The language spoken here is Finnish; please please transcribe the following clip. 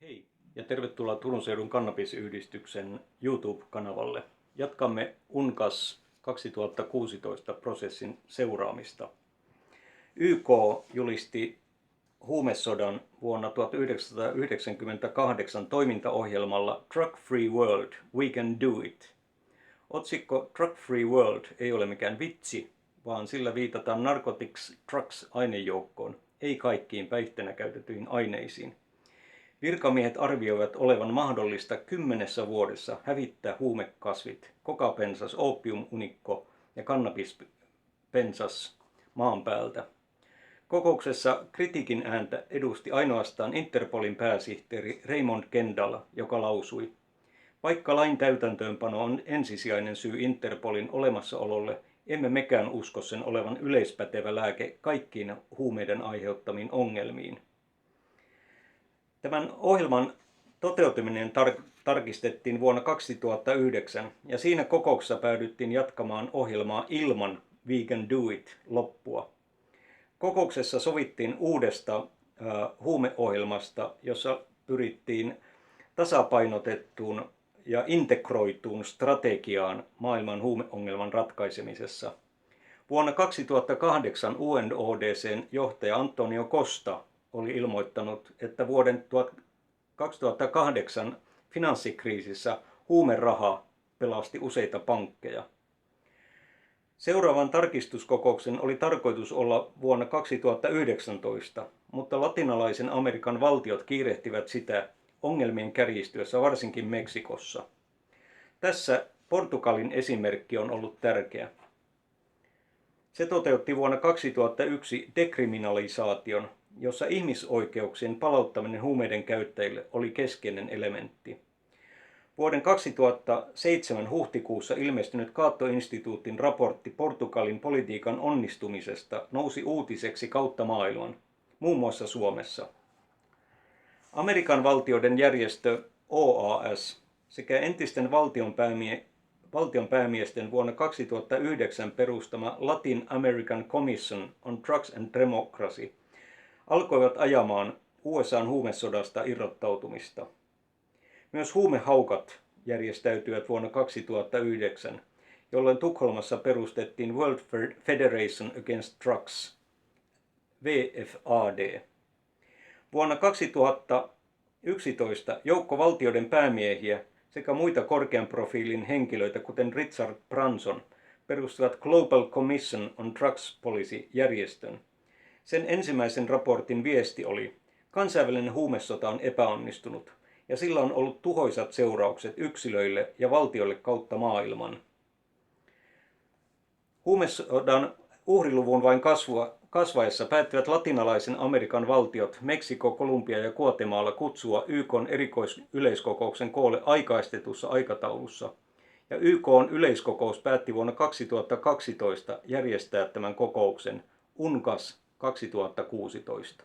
Hei ja tervetuloa Turun seudun kannabisyhdistyksen YouTube-kanavalle. Jatkamme UNCAS 2016 prosessin seuraamista. YK julisti huumesodan vuonna 1998 toimintaohjelmalla Drug Free World, We Can Do It. Otsikko Drug Free World ei ole mikään vitsi, vaan sillä viitataan Narcotics Drugs-ainejoukkoon, ei kaikkiin päihteenä käytetyihin aineisiin. Virkamiehet arvioivat olevan mahdollista 10 vuodessa hävittää huumekasvit, kokapensas, opiumunikko ja kannabispensas maan päältä. Kokouksessa kritiikin ääntä edusti ainoastaan Interpolin pääsihteeri Raymond Kendall, joka lausui: vaikka lain täytäntöönpano on ensisijainen syy Interpolin olemassaololle, emme mekään usko sen olevan yleispätevä lääke kaikkiin huumeiden aiheuttamiin ongelmiin. Tämän ohjelman toteutuminen tarkistettiin vuonna 2009 ja siinä kokouksessa päädyttiin jatkamaan ohjelmaa ilman We Can Do It -loppua. Kokouksessa sovittiin uudesta huumeohjelmasta, jossa pyrittiin tasapainotettuun ja integroituun strategiaan maailman huumeongelman ratkaisemisessa. Vuonna 2008 UNODC:n johtaja Antonio Costa oli ilmoittanut, että vuoden 2008 finanssikriisissä huumeraha pelasti useita pankkeja. Seuraavan tarkistuskokouksen oli tarkoitus olla vuonna 2019, mutta latinalaisen Amerikan valtiot kiirehtivät sitä ongelmien kärjistyessä varsinkin Meksikossa. Tässä Portugalin esimerkki on ollut tärkeä. Se toteutti vuonna 2001 dekriminalisaation, jossa ihmisoikeuksien palauttaminen huumeiden käyttäjille oli keskeinen elementti. Vuoden 2007 huhtikuussa ilmestynyt Cato-instituutin raportti Portugalin politiikan onnistumisesta nousi uutiseksi kautta maailman, muun muassa Suomessa. Amerikan valtioiden järjestö OAS sekä entisten valtionpäämiesten vuonna 2009 perustama Latin American Commission on Drugs and Democracy alkoivat ajamaan USA:n huumesodasta irrottautumista. Myös huumehaukat järjestäytyivät vuonna 2009, jolloin Tukholmassa perustettiin World Federation Against Drugs, WFAD. Vuonna 2011 joukko valtioiden päämiehiä sekä muita korkean profiilin henkilöitä, kuten Richard Branson, perustivat Global Commission on Drugs Policy-järjestön. Sen ensimmäisen raportin viesti oli: kansainvälinen huumesota on epäonnistunut ja sillä on ollut tuhoisat seuraukset yksilöille ja valtioille kautta maailman. Huumesodan uhriluvun vain kasvaessa päättivät latinalaisen Amerikan valtiot Meksiko, Kolumbia ja Guatemala kutsua YK:n yleiskokouksen koolle aikaistetussa aikataulussa, ja YK:n yleiskokous päätti vuonna 2012 järjestää tämän kokouksen UNCAS 2016.